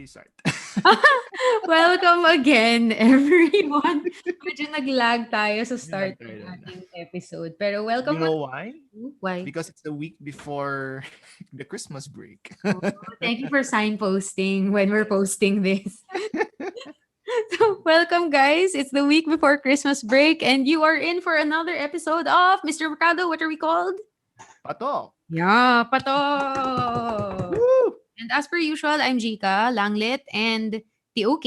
do you start? Welcome again, everyone. Medyo nag-lag tayo sa Nilag start ng tayo dun. ating episode. Pero You welcome know ulit. why? Why? Because it's the week before the Christmas break. Oh, thank you for signposting when we're posting this. So, welcome, guys. It's the week before Christmas break, and you are in for another episode of Mr. Mercado. What are we called? paTOK. Yeah, paTOK. Woo! And as per usual, I'm Jika, Langlit, and TOK.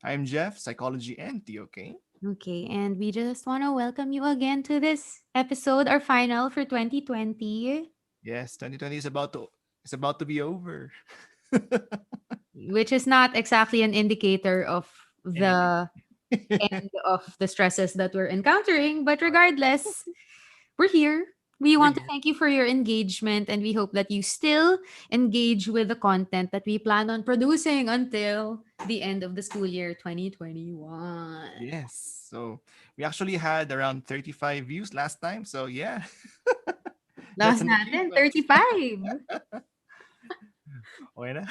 I'm Jeff, psychology and TOK. Okay, and we just want to welcome you again to this episode, our final for 2020, Yes, 2020 is about to be over. which is not exactly an indicator of Anything. the end of the stresses that we're encountering. But regardless, we're here. We We're want to here. thank you for your engagement, and we hope that you still engage with the content that we plan on producing until the end of the school year 2021. Yes. So we actually had around 35 views last time. So yeah, that's Last an natin, achievement. 35. Okay na?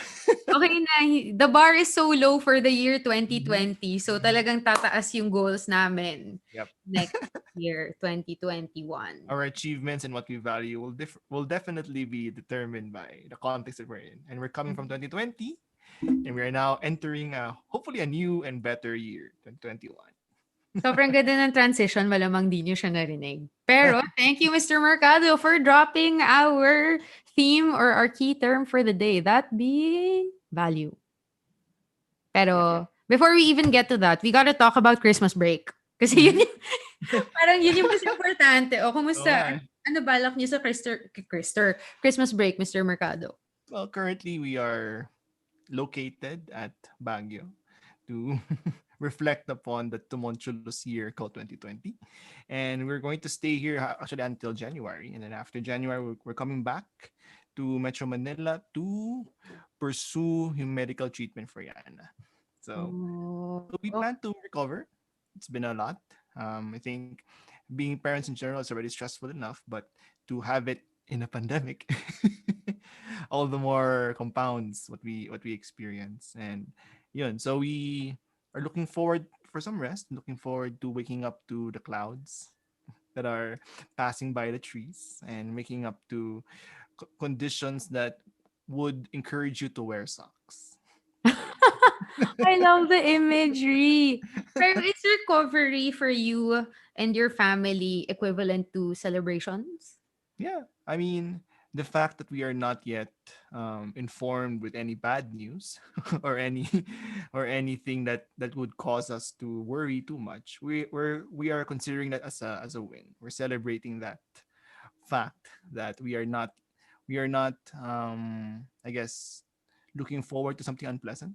Okay na, the bar is so low for the year 2020. So talagang tataas yung goals namin Yep. next year, 2021. Our achievements and what we value will definitely be determined by the context that we're in. And we're coming from 2020, and we are now entering hopefully a new and better year, 2021. Sobrang ganda ng transition, malamang di nyo siya narinig. Pero thank you, Mr. Mercado, for dropping our theme or our key term for the day, that being value. Pero before we even get to that, we gotta talk about Christmas break. Kasi yun yung, parang yun yung mas importante. O, Oo nga kumusta? eh. Ano balak niyo sa Christmas break, Mr. Mercado? Well, currently we are located at Baguio to reflect upon the tumultuous year called 2020. And we're going to stay here actually until January. And then after January, we're coming back to Metro Manila to pursue yung medical treatment for Yana. So, Oh, so we plan to recover. It's been a lot. I think being parents in general is already stressful enough, but to have it in a pandemic, all the more compounds what we experience. And yun, so we are looking forward for some rest, looking forward to waking up to the clouds that are passing by the trees and waking up to conditions that would encourage you to wear socks. I love the imagery. Pero is recovery for you and your family equivalent to celebrations? Yeah, I mean, the fact that we are not yet informed with any bad news or any or anything that would cause us to worry too much, we are considering that as a win. We're celebrating that fact that we are not I guess looking forward to something unpleasant.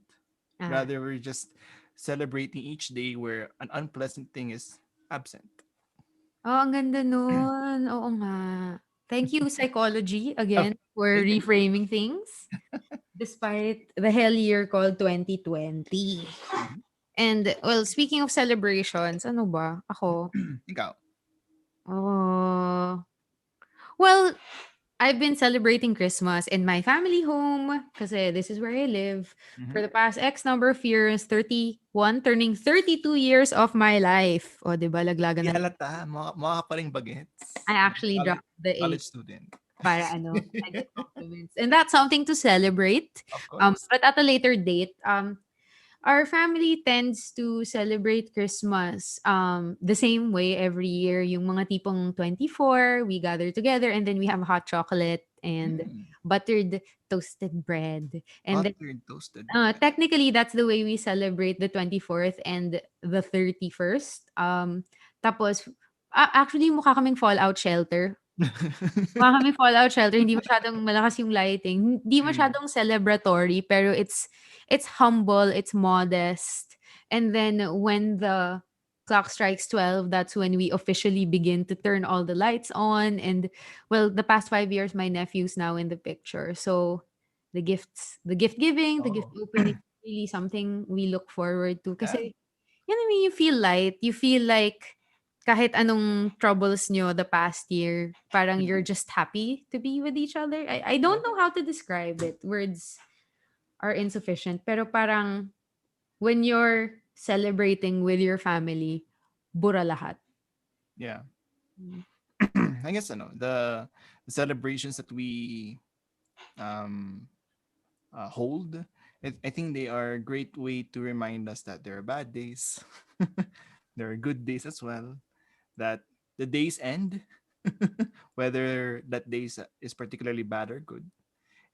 Ah. Rather, we're just celebrating each day where an unpleasant thing is absent. Oh, ang ganda nun. Oo nga. Thank you, psychology, Oh, again, for thank you. reframing things despite the hell year called 2020. Mhm. And, well, speaking of celebrations, ano ba? Ako, Ikaw. oh, well, I've been celebrating Christmas in my family home kasi this is where I live for Mhm. the past X number of years, 31, turning 32 years of my life. O, di ba? Di Laglagan ng halata, mga ka pa ring bagets. I actually College, dropped the A college student. para ano, I get compliments. And that's something to celebrate. Of course. But at a later date, our family tends to celebrate Christmas the same way every year. Yung mga tipong 24, we gather together and then we have hot chocolate and Mm. buttered toasted bread. And then Buttered toasted bread. technically that's the way we celebrate the 24th and the 31st. Tapos actually mukha kaming fallout shelter. Mukha kaming fallout shelter, hindi masyadong malakas yung lighting, hindi Mm. masyadong celebratory pero it's humble, it's modest. And then when the clock strikes 12, that's when we officially begin to turn all the lights on. And well, the past 5 years, my nephew's now in the picture. So the gift giving, the gift Oh. opening, really something we look forward to. Yeah. Kasi, you know, I mean, you feel light. You feel like kahit anong troubles nyo the past year, parang you're Mhm. just happy to be with each other. I don't Yeah. know how to describe it. Words are insufficient. Pero parang when you're celebrating with your family, bura lahat. Yeah. Mm. I guess the celebrations that we um hold, I think they are a great way to remind us that there are bad days, there are good days as well, that the days end, whether that is particularly bad or good,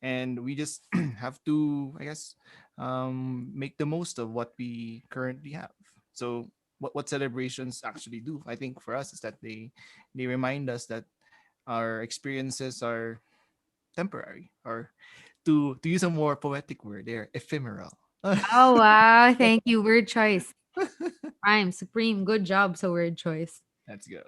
and we just have to, I guess, make the most of what we currently have. So what celebrations actually do, I think, for us is that they remind us that our experiences are temporary, or to use a more poetic word, they're ephemeral. Oh, wow. Thank you. Word choice. Prime, supreme. Good job sa word choice. Let's go.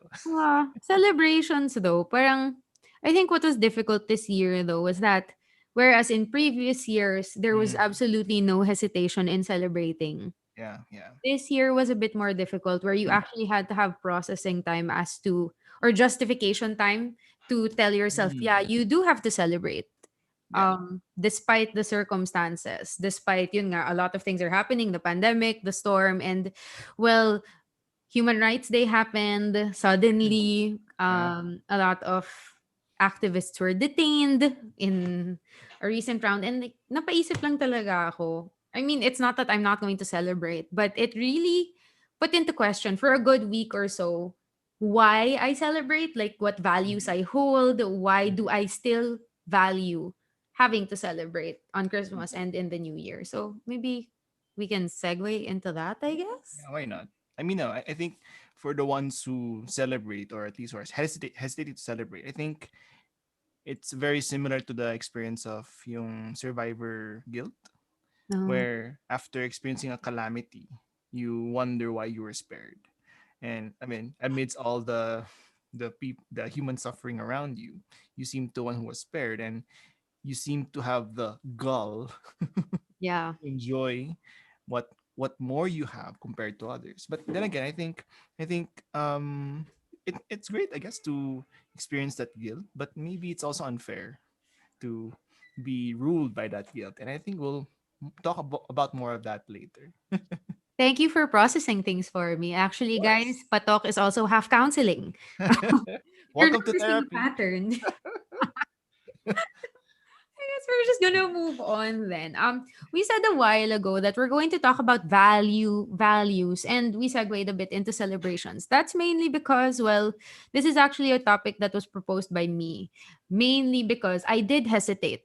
Celebrations though, parang I think what was difficult this year though was that whereas in previous years there was Mm, absolutely no hesitation in celebrating. yeah, yeah. This year was a bit more difficult where you actually had to have processing time as to or justification time to tell yourself, yeah, Mm, you do have to celebrate. yeah. Despite the circumstances, despite yun nga, a lot of things are happening, the pandemic, the storm, and well, Human Rights Day happened. Suddenly, Yeah. a lot of activists were detained in a recent round. And like, napaisip lang talaga ako. I mean, it's not that I'm not going to celebrate, but it really put into question for a good week or so why I celebrate, like what values Mhm, I hold, why do mhm, I still value having to celebrate on Christmas and in the new year. So maybe we can segue into that, I guess. yeah, why not? I mean, no, I think for the ones who celebrate, or at least who are hesitating to celebrate, I think it's very similar to the experience of yung survivor guilt, No. where after experiencing a calamity, you wonder why you were spared. And I mean, amidst all the human suffering around you, you seem the one who was spared, and you seem to have the gall Yeah. to enjoy what more you have compared to others. But then again, I think it's great, I guess, to experience that guilt, but maybe it's also unfair to be ruled by that guilt. And I think we'll talk about more of that later. Thank you for processing things for me. Of Actually, guys, course. paTOK is also half counseling. You're Welcome to noticing a therapy. pattern. I guess we're just gonna move on then. We said a while ago that we're going to talk about values, and we segued a bit into celebrations. That's mainly because, well, this is actually a topic that was proposed by me, mainly because I did hesitate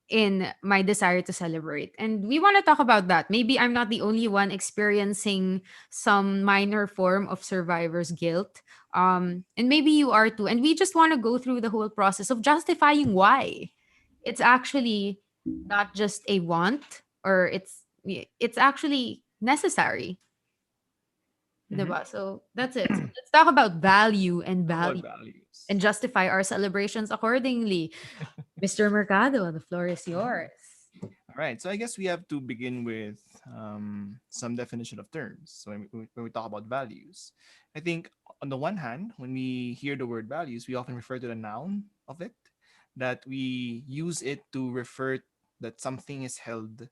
in my desire to celebrate. And we want to talk about that. Maybe I'm not the only one experiencing some minor form of survivor's guilt. And maybe you are too. And we just want to go through the whole process of justifying why. It's actually not just a want or it's actually necessary. Mhm. Diba? So that's it. So let's talk about value and Talk about value values. and justify our celebrations accordingly. Mr. Mercado, the floor is yours. All right, so I guess we have to begin with some definition of terms. So when we talk about values, I think on the one hand, when we hear the word values, we often refer to the noun of it, that we use it to refer that something is held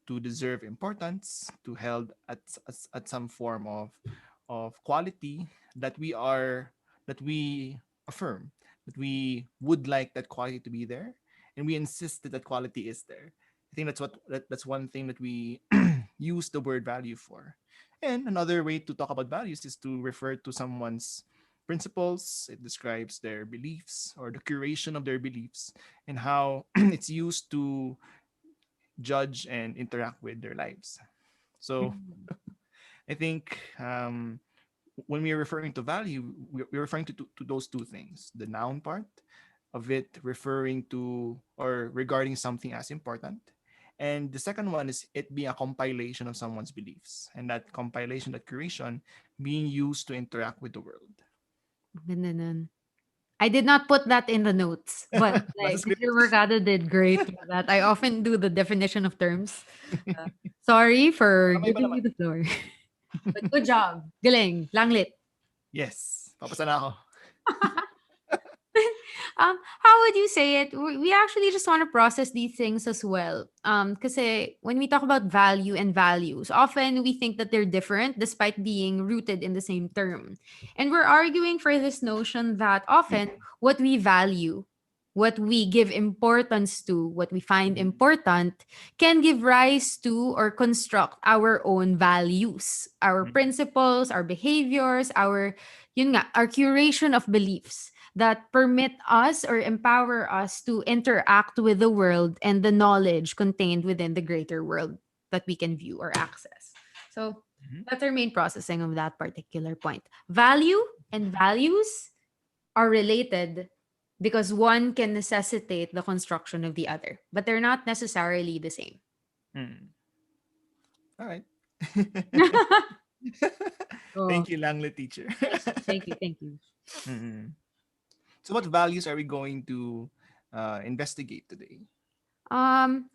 to deserve importance, to held at some form of quality that we affirm, that we would like that quality to be there, and we insist that that quality is there. I think that's one thing that we use the word value for. And another way to talk about values is to refer to someone's principles. It describes their beliefs or the curation of their beliefs, and how it's used to judge and interact with their lives. So Mhm. I think when we are referring to value, we're referring to those two things: the noun part of it, referring to or regarding something as important. And the second one is it being a compilation of someone's beliefs, and that compilation, that curation, being used to interact with the world. Ganda nun. I did not put that in the notes, but Nasa like Mr. script. Mercado did great with that. I often do the definition of terms. Uh, Sorry for Para may iba giving naman. you the floor. But good job. Galing. Langlit. Yes. Papasa na ako. How would you say it? We actually just want to process these things as well. Because when we talk about value and values, often we think that they're different despite being rooted in the same term. And we're arguing for this notion that often what we value, what we give importance to, what we find Mhm. important, can give rise to or construct our own values, our Mhm. principles, our behaviors, our curation of beliefs that permit us or empower us to interact with the world and the knowledge contained within the greater world that we can view or access. So Mhm. that's our main processing of that particular point. Value and values are related because one can necessitate the construction of the other, but they're not necessarily the same. Mm. All right. Oh, Thank you, Langley teacher. thank you, thank you. Mm. So, what values are we going to investigate today? Um,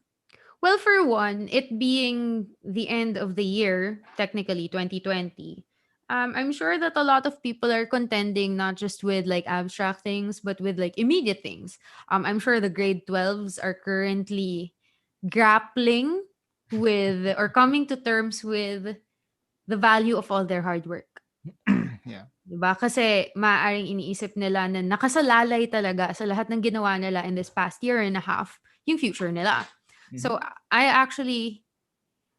Well, for one, it being the end of the year, technically 2020, I'm sure that a lot of people are contending not just with like abstract things, but with like immediate things. I'm sure the grade 12s are currently grappling with or coming to terms with the value of all their hard work. Yeah. Diba? Kasi maaaring iniisip nila na nakasalalay talaga sa lahat ng ginawa nila in this past year and a half yung future nila. Mm-hmm. So I actually,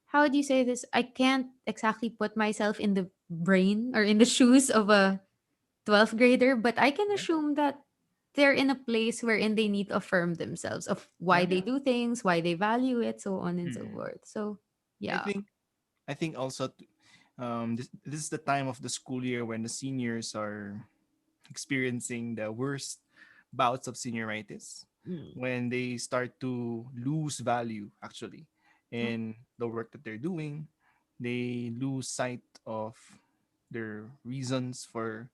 how do you say this? I can't exactly put myself in the brain or in the shoes of a 12th grader, but I can Yeah. assume that they're in a place wherein they need to affirm themselves of why Yeah. they do things, why they value it, so on and so Mm. forth. So, I yeah. think I think also this is the time of the school year when the seniors are experiencing the worst bouts of senioritis, Mm. when they start to lose value actually Yeah. in the work that they're doing. They lose sight of their reasons for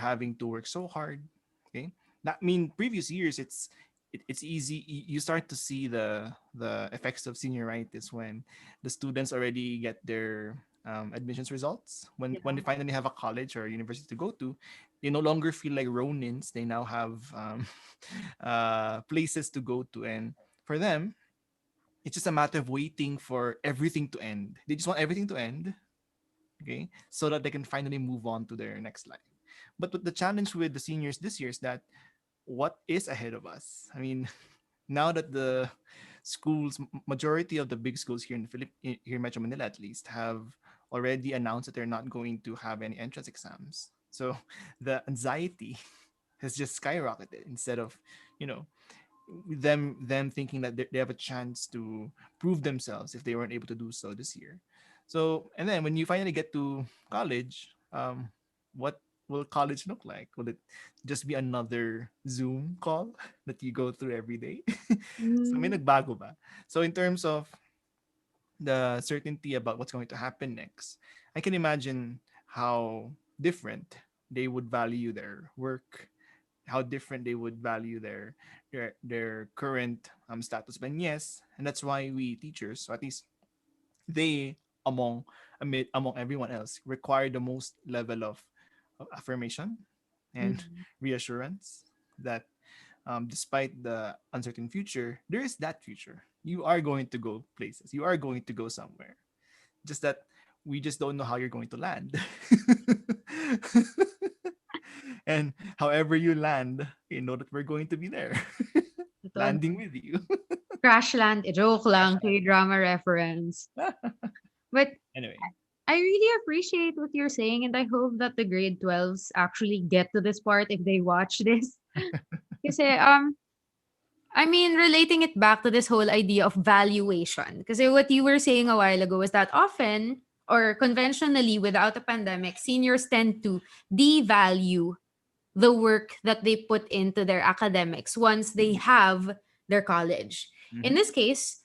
having to work so hard. Okay, that mean previous years it's easy. You start to see the effects of senioritis when the students already get their admissions results, when Yeah. they finally have a college or a university to go to. They no longer feel like Ronins. They now have places to go to, and for them, it's just a matter of waiting for everything to end. They just want everything to end, okay, so that they can finally move on to their next life. But the challenge with the seniors this year is that what is ahead of us? I mean, now that the schools, majority of the big schools here in here in Metro Manila at least, have already announced that they're not going to have any entrance exams. So the anxiety has just skyrocketed instead of, you know, them thinking that they have a chance to prove themselves if they weren't able to do so this year. So and then when you finally get to college, what will college look like? Will it just be another Zoom call that you go through every day? So may Mm. nagbago ba? So in terms of the certainty about what's going to happen next, I can imagine how different they would value their work, how different they would value their current status. But yes, and that's why we teachers, so at least they among everyone else, require the most level of affirmation and Mm. reassurance that despite the uncertain future, there is that future. You are going to go places. You are going to go somewhere. Just that we just don't know how you're going to land. And however you land, you know that we're going to be there, Totoo. landing with you. Crashland, joke Crash lang, land. K-drama reference. But Anyway. I really appreciate what you're saying, and I hope that the grade 12s actually get to this part if they watch this. Kasi, I mean, relating it back to this whole idea of valuation. Because what you were saying a while ago is that often, or conventionally without a pandemic, seniors tend to devalue the work that they put into their academics once they have their college. In Mm-hmm. this case,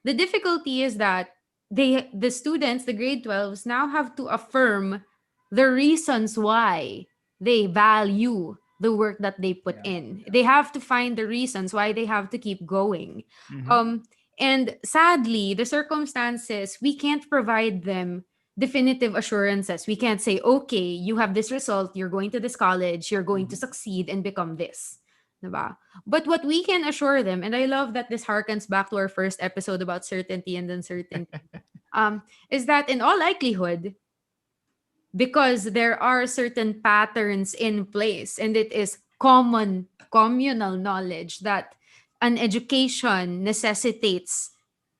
the difficulty is that the students, the grade 12s, now have to affirm the reasons why they value the work that they put Yeah. in. Yeah. They have to find the reasons why they have to keep going. Mm-hmm. Um and sadly, the circumstances, we can't provide them definitive assurances. We can't say, okay, you have this result, you're going to this college, you're going to Mhm. succeed and become this. Diba? But what we can assure them, and I love that this harkens back to our first episode about certainty and uncertainty, is that in all likelihood, because there are certain patterns in place and it is common communal knowledge that an education necessitates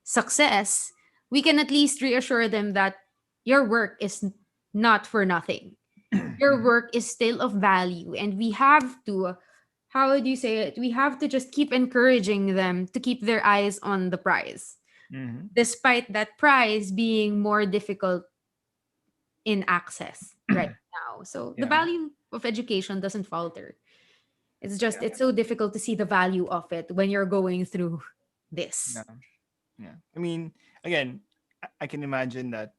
success, we can at least reassure them that your work is not for nothing. Your Mhm. work is still of value, and we have to, how would you say it, we have to just keep encouraging them to keep their eyes on the prize, Mhm. despite that prize being more difficult in access right now. So the Yeah. value of education doesn't falter. It's just Yeah. it's so difficult to see the value of it when you're going through this. Yeah. Yeah. I mean, again, I can imagine that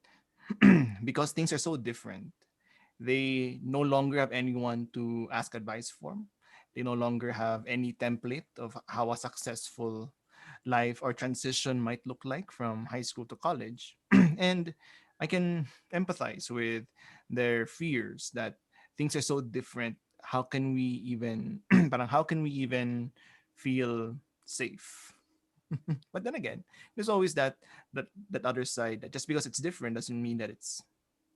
because things are so different, they no longer have anyone to ask advice from. They no longer have any template of how a successful life or transition might look like from high school to college. And I can empathize with their fears that things are so different. How can we even parang how can we even feel safe? But then again, there's always that other side that just because it's different doesn't mean that it's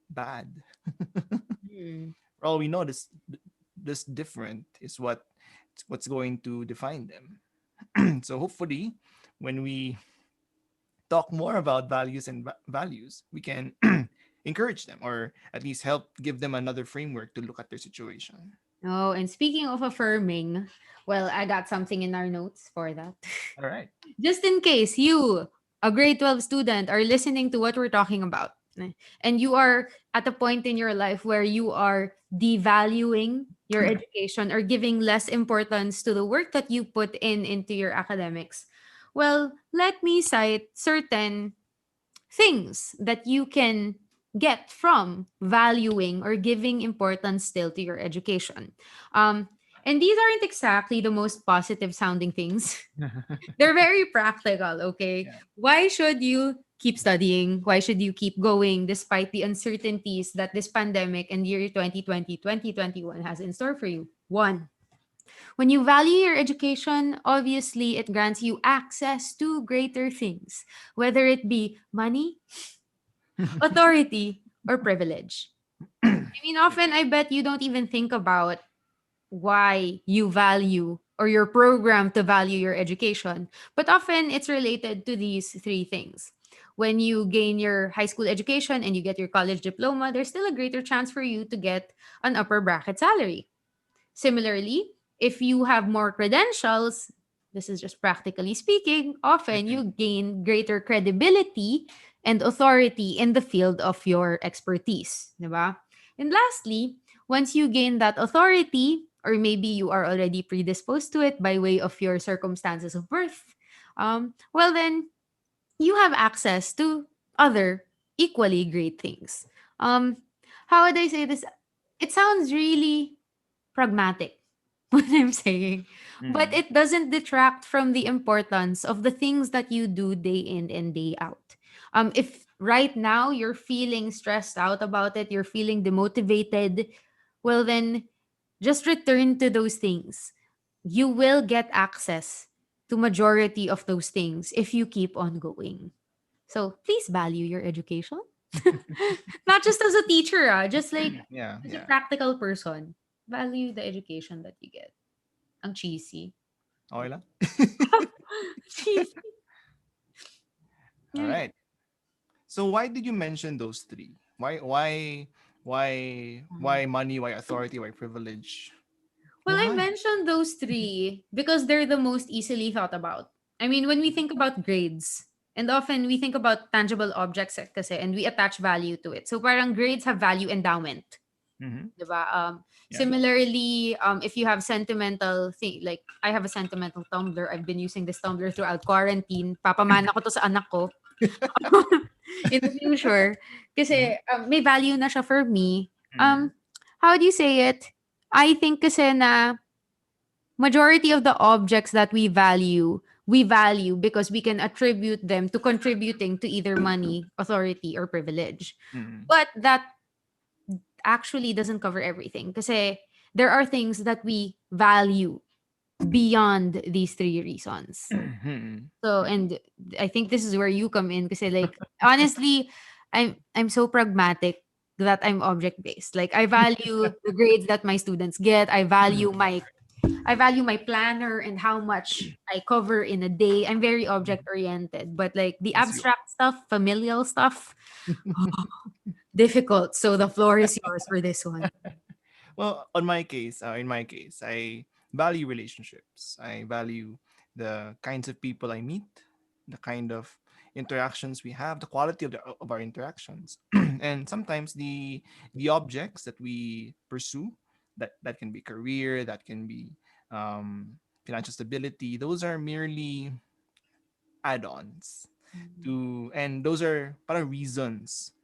bad. Hmm. For all we know, this different is what's going to define them. So hopefully, when we talk more about values and values, we can encourage them or at least help give them another framework to look at their situation. Oh, and speaking of affirming, well, I got something in our notes for that. All right. Just in case you, a grade 12 student, are listening to what we're talking about, and you are at a point in your life where you are devaluing your education or giving less importance to the work that you put in into your academics, well, let me cite certain things that you can get from valuing or giving importance still to your education. Um, and these aren't exactly the most positive sounding things. They're very practical, okay? Yeah. Why should you keep studying? Why should you keep going despite the uncertainties that this pandemic and year 2020 2021 has in store for you? One, when you value your education, obviously it grants you access to greater things, whether it be money, authority, or privilege. I mean, Yeah. often I bet you don't even think about why you value or you're programmed to value your education. But often it's related to these three things. When you gain your high school education and you get your college diploma, there's still a greater chance for you to get an upper bracket salary. Similarly, if you have more credentials, this is just practically speaking, often Mhm. you gain greater credibility and authority in the field of your expertise, diba? And lastly, once you gain that authority, or maybe you are already predisposed to it by way of your circumstances of birth, well then you have access to other equally great things. Um, how would I say this? It sounds really pragmatic what I'm saying. But Mhm. it doesn't detract from the importance of the things that you do day in and day out. If right now you're feeling stressed out about it, you're feeling demotivated, well then just return to those things. You will get access to majority of those things if you keep on going. So please value your education. Not just as a teacher, just like Yeah. as a Yeah. practical person. Value the education that you get. Ang cheesy. Okay lang. Cheesy. All Yeah. right. So why did you mention those three? Why money? Why authority? Why privilege? Well, I Why? mentioned those three because they're the most easily thought about. I mean, when we think about grades, and often we think about tangible objects kasi, and we attach value to it. So parang grades have value endowment. Mm-hmm. Diba? Yeah. Similarly, if you have sentimental thing, like I have a sentimental tumbler, I've been using this tumbler throughout quarantine. Papamana ko to sa anak ko in the future. Mm-hmm. Kasi may value na siya for me. Mm-hmm. How do you say it? I think kasi na majority of the objects that we value we value because we can attribute them to contributing to either money, authority, or privilege. Mm. But that actually doesn't cover everything. Kasi there are things that we value beyond these three reasons. Mhm. So, Yeah. and I think this is where you come in. Kasi like, honestly, I'm so pragmatic that I'm object based. Like, I value the grades that my students get. I value my planner and how much I cover in a day. I'm very object oriented, but like the As you abstract stuff, familial stuff, difficult. So the floor is yours for this one. Well, in my case, I value relationships. I value the kinds of people I meet, the kind of interactions we have, the quality of our interactions, and sometimes the objects that we pursue. That can be career, that can be financial stability. Those are merely add-ons to, and those are para reasons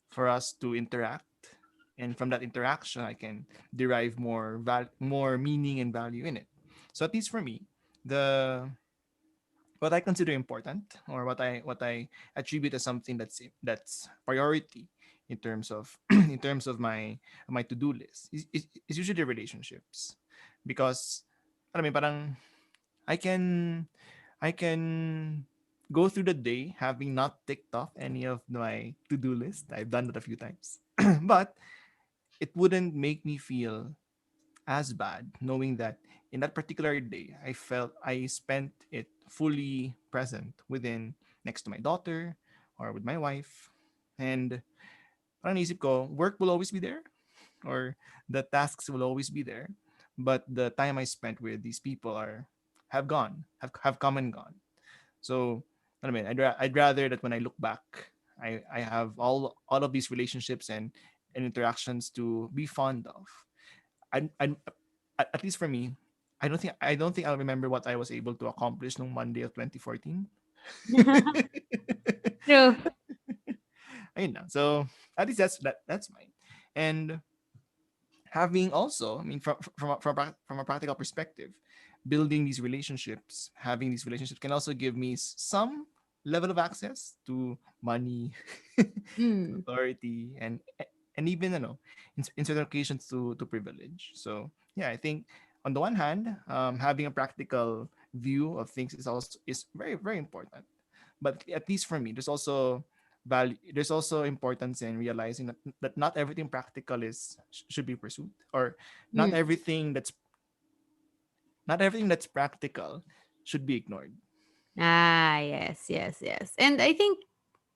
for us to interact, and from that interaction I can derive more meaning and value in it. So at least for me, the what I consider important, or what I attribute as something that's priority in terms of in terms of my to-do list is usually relationships. Because I mean parang I can I can go through the day having not ticked off any of my to-do list. I've done that a few times. But it wouldn't make me feel as bad knowing that in that particular day I spent it fully present within, next to my daughter or with my wife. And parang naisip ko, work will always be there, or the tasks will always be there, but the time I spent with these people are have come and gone. So I mean, I'd rather that when I look back, I have all of these relationships and interactions to be fond of. I at least for me, I don't think I'll remember what I was able to accomplish on Monday of 2014. True. Ayun lang. So at least that's mine. And having also, I mean, from a practical perspective, building these relationships, having these relationships can also give me some level of access to money, Mm. authority, and even in certain occasions to privilege. So yeah, I think on the one hand, having a practical view of things is very very important. But at least for me, there's also importance in realizing that not everything practical should be pursued, or not Mm. everything that's not everything that's practical should be ignored. Ah, yes, yes, yes. And I think,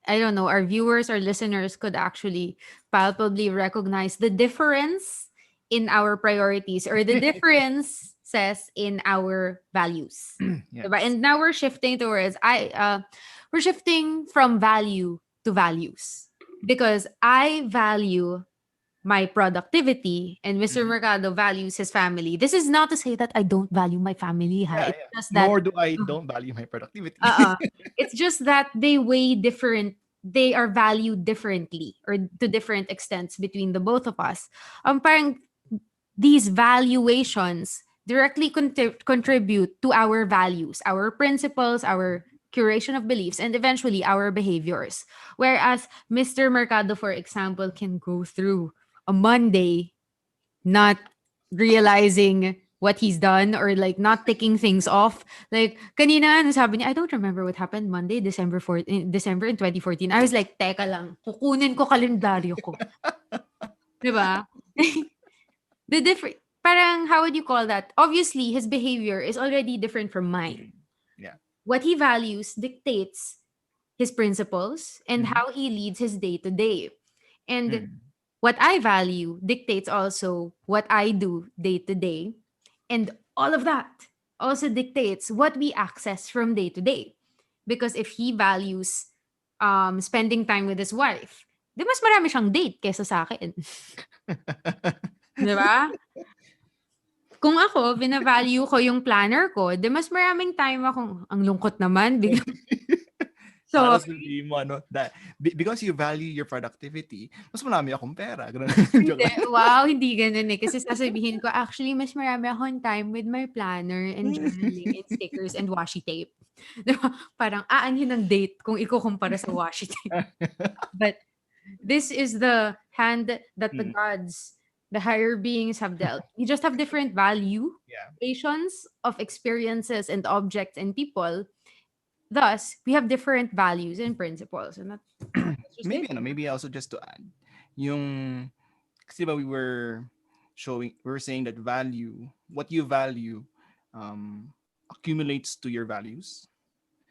I don't know, our viewers or listeners could actually palpably recognize the difference in our priorities or the differences in our values. Diba? Yes. And now we're shifting from value to values, because I value my productivity and Mr. Mhm. Mercado values his family. This is not to say that I don't value my family, ha. Yeah, It's yeah. just that Nor do I don't value my productivity. uh it's just that they weigh different, they are valued differently or to different extents between the both of us. Parang these valuations directly contribute to our values, our principles, our curation of beliefs, and eventually our behaviors. Whereas Mr. Mercado, for example, can go through a Monday not realizing what he's done, or like not ticking things off. Like kanina, ano sabi niya, I don't remember what happened Monday, December in 2014. I was like, teka lang, kukunin ko kalendaryo ko. Di ba? The different, parang how would you call that? Obviously, his behavior is already different from mine. Yeah. What he values dictates his principles and Mhm. how he leads his day to day. And Mm. what I value dictates also what I do day to day. And all of that also dictates what we access from day to day. Because if he values spending time with his wife, di mas marami siyang date kesa sa akin. Di ba? Kung ako, binavalue ko yung planner ko, di mas maraming time akong, ang lungkot naman, biglang So, Para sabihin mo ano, that because you value your productivity, mas marami akong pera, gano'n. Joke hindi, lang. wow, hindi gano'n, eh. Kasi sasabihin ko, actually, mas marami akong time with my planner and journaling and stickers and washi tape. 'Di ba? Parang aanhin ng date kung ikukumpara sa washi tape. But this is the hand that the Mm, gods, the higher beings have dealt. We just have different yeah. valuations of experiences and objects and people. Thus, we have different values and principles. And that's just Maybe it. ano, maybe also just to add, yung kasi ba we were saying that value, what you value accumulates to your values.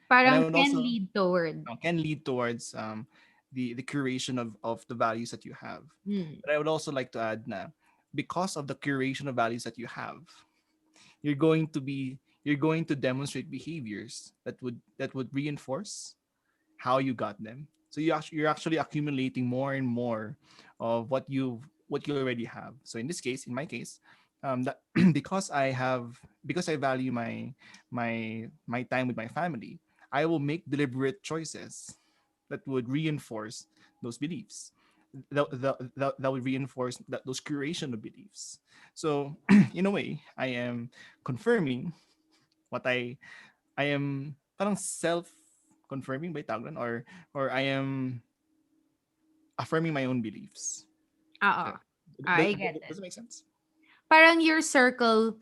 And I Parang would can also lead toward. can lead towards the curation of the values that you have. Hmm. But I would also like to add na because of the curation of values that you have, you're going to demonstrate behaviors that would reinforce how you got them. So you're actually accumulating more and more of what you already have. So in my case, that because I value my time with my family, I will make deliberate choices that would reinforce those beliefs. That would reinforce those curation of beliefs. So in a way, I am confirming what I am parang self confirming by tawag doon, or I am affirming my own beliefs. Oo. Uh, I get it. Does it make sense? Parang your circle,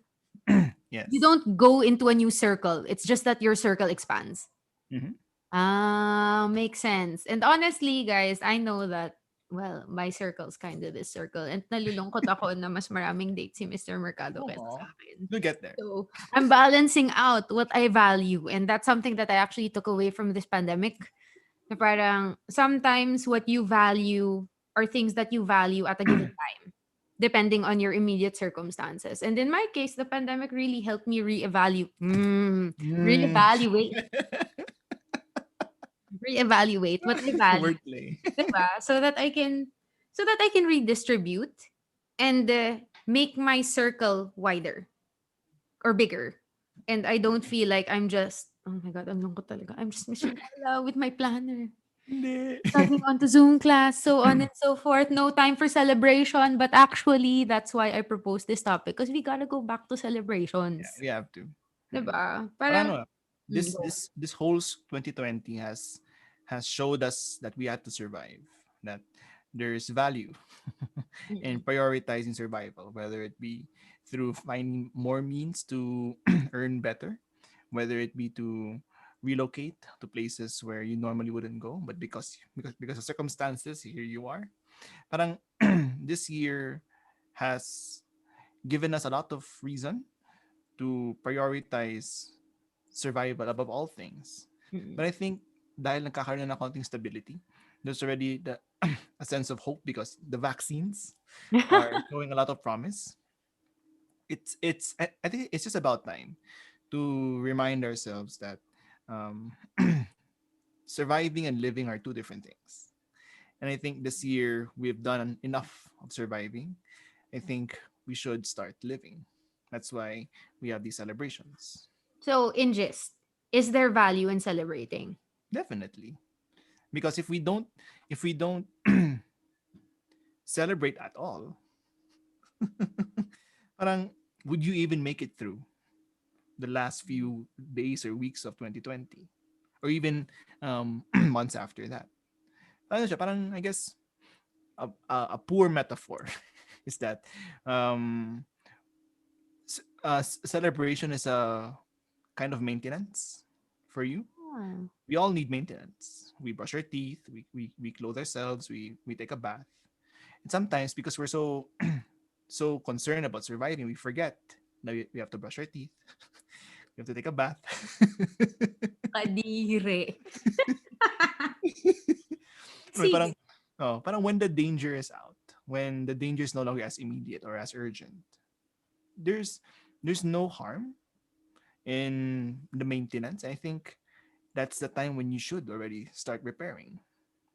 you Yes. don't go into a new circle. It's just that your circle expands. Mm-hmm. Ah, makes sense. And honestly, guys, I know that, well, my circle's kind of this circle. And nalulungkot ako na mas maraming dates si Mr. Mercado kaysa sa Aw, akin. you'll get there. So, I'm balancing out what I value. And that's something that I actually took away from this pandemic. Na parang sometimes what you value are things that you value at a given time, depending on your immediate circumstances. And in my case, the pandemic really helped me Mm. reevaluate, reevaluate what I value, Wordplay. 'di ba? So that I can redistribute and make my circle wider or bigger. And I don't feel like I'm just, oh my god, ang lungkot talaga. I'm just Mr. Gala with my planner. Hindi. Logging on to Zoom class, so on and so forth. No time for celebration. But actually, that's why I proposed this topic because we gotta go back to Yeah, celebrations. we have to. Mm. Diba? Parang Parang, ano, this go. this this whole 2020 has showed us that we had to survive. That there's value in Mm. prioritizing survival, whether it be through finding more means to earn better, whether it be to relocate to places where you normally wouldn't go, but because of circumstances, here you are. Parang this year has given us a lot of reason to prioritize survival above all things. Mm. But I think dahil nagkakaroon na ng konting stability, there's already a sense of hope because the vaccines are showing a lot of promise. I think it's just about time to remind ourselves that um, surviving and living are two different things. And I think this year we've done enough of surviving. I think we should start living. That's why we have these celebrations. So, in gist, is there value in celebrating? Definitely. Because if we don't celebrate at all, parang would you even make it through the last few days or weeks of 2020 or even months after that? Ano siya, parang I guess a poor metaphor is that um, celebration is a kind of maintenance for you. Ah. We all need maintenance. We brush our teeth, we clothe ourselves, we take a bath. And sometimes because we're so concerned about surviving, we forget that we have to brush our teeth, we have to take a bath. Kadiri. Parang Sige. parang when the danger is out, when the danger is no longer as immediate or as urgent, there's there's no harm in the maintenance. I think that's the time when you should already start repairing.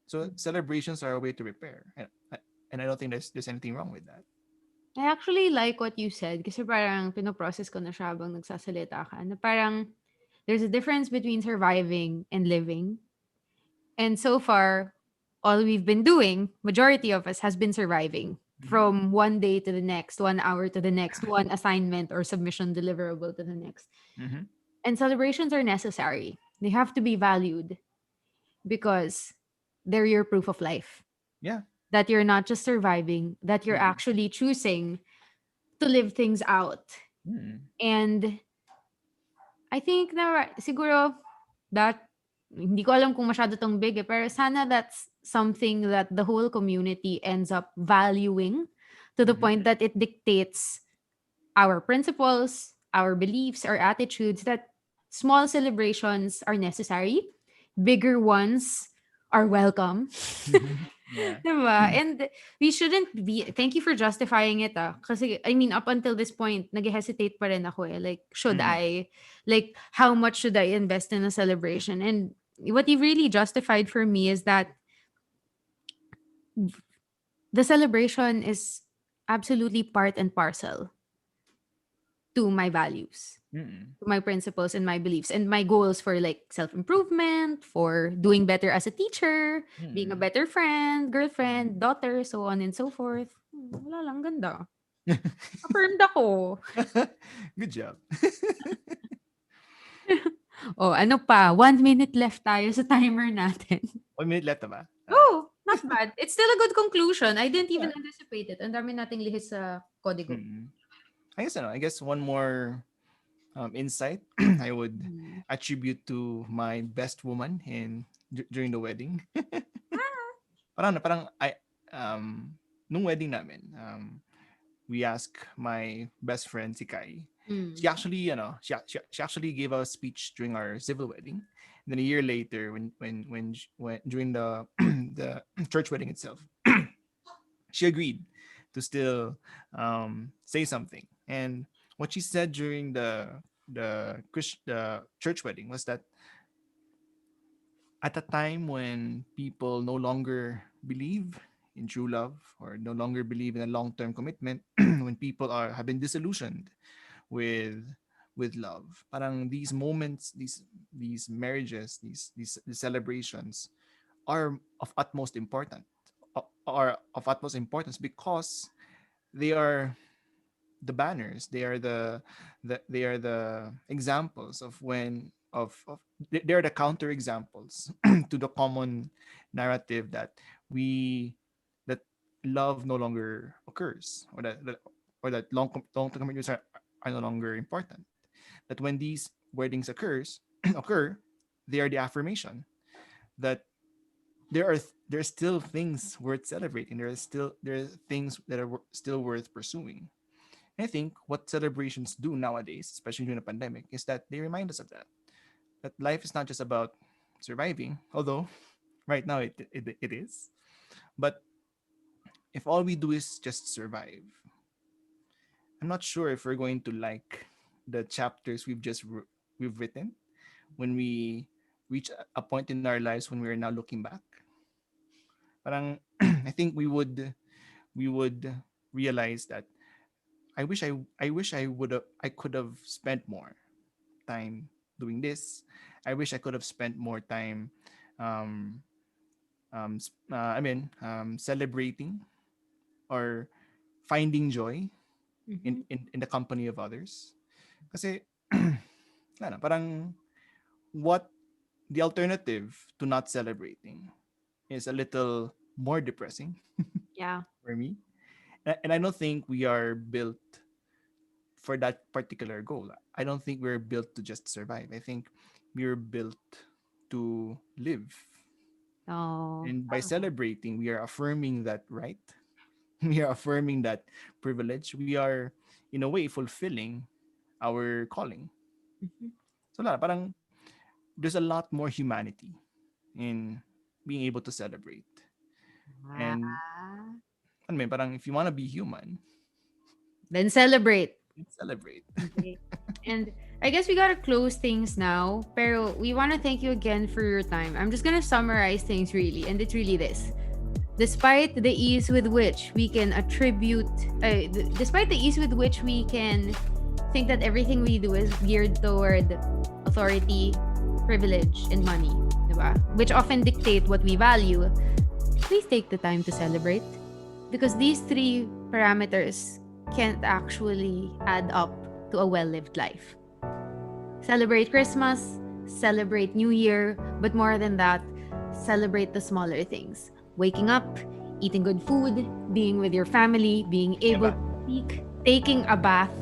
So celebrations are a way to repair, and I don't think there's anything wrong with that. I actually like what you said kasi parang pinoprocess ko na siya habang nagsasalita ka. Na parang there's a difference between surviving and living. And so far, all we've been doing, majority of us, has been surviving Mhm. from one day to the next, 1 hour to the next, one assignment or submission deliverable to the next. Mhm. And celebrations are necessary. They have to be valued because they're your proof of life. Yeah. That you're not just surviving, that you're Mm. actually choosing to live things out. Mm. And I think na siguro that hindi ko alam kung masyado tong big pero sana that's something that the whole community ends up valuing to the Mhm. point that it dictates our principles, our beliefs, our attitudes that small celebrations are necessary, bigger ones are welcome. Yeah. Diba? And we shouldn't be, thank you for justifying it kasi I mean up until this point nag-hesitate pa rin ako like should Mhm. I, like how much should I invest in a celebration? And what you really justified for me is that the celebration is absolutely part and parcel to my values, Mm. to my principles and my beliefs and my goals for like self-improvement, for doing better as a teacher, being a Mm. better friend, girlfriend, Mm. daughter, so on and so forth. Wala lang, ganda. Affirmed ako. Good job. Oh, ano pa? 1 minute left tayo sa timer natin. 1 minute left na ba? Oh, not bad. It's still a good conclusion. I didn't even Yeah. anticipate it. Ang dami nating lihis sa kodigo. Mm. I guess one more insight I would Mm. attribute to my best woman during the wedding. Ah. Parang nung wedding namin, we asked my best friend si Kai. She Mm. actually, she actually gave a speech during our civil wedding. And then a year later, when during the the church wedding itself, she agreed to still say something. And what she said during the church wedding was that at a time when people no longer believe in true love or no longer believe in a long-term commitment, when people are have been disillusioned with love, parang these moments, these marriages, these celebrations are of utmost important, are of utmost importance because they are the banners, they are the examples of when of they are the counter examples to the common narrative that we that love no longer occurs, or that long-term commitments are no longer important, that when these weddings occur, they are the affirmation that there are still things worth celebrating, there are things that are still worth pursuing. I think what celebrations do nowadays, especially during the pandemic, is that they remind us of that. That life is not just about surviving, although right now it is. But if all we do is just survive, I'm not sure if we're going to like the chapters we've written when we reach a point in our lives when we are now looking back. Parang I think we would realize that I wish I could have spent more time doing this. I wish I could have spent more time, um, celebrating or finding joy Mhm. in the company of others. Kasi, ano, parang what the alternative to not celebrating is a little more depressing Yeah. for me. And I don't think we are built for that particular goal. I don't think we're built to just survive. I think we're built to live. Oh. And by celebrating, we are affirming that right. We are affirming that privilege. We are, in a way, fulfilling our calling. Mhm. So, parang there's a lot more humanity in being able to celebrate. And Ah. parang if you want to be human, Then celebrate. celebrate. Okay. And I guess we gotta close things now. Pero we wanna thank you again for your time. I'm just gonna summarize things really, and it's really this. Despite the ease with which we can attribute, despite the ease with which we can think that everything we do is geared toward authority, privilege, and money, diba? ba? Which often dictate what we value. Please take the time to celebrate. Because these three parameters can't actually add up to a well-lived life. Celebrate Christmas, celebrate New Year, but more than that, celebrate the smaller things. Waking up, eating good food, being with your family, being able Diba? to speak, taking a bath,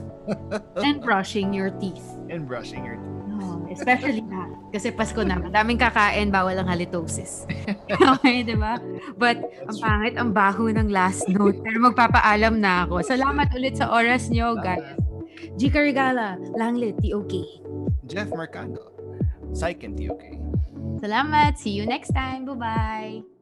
and brushing your teeth. And brushing your teeth. Oh, especially na. Kasi Pasko na. Madaming kakain, bawal ang halitosis. Okay, di ba? But, ang That's true. pangit, ang baho ng last note. Pero magpapaalam na ako. Salamat ulit sa oras nyo, guys. Jika Regala, Langlit, TOK. Geoff Mercado, Psych and TOK. Salamat. See you next time. Bye-bye.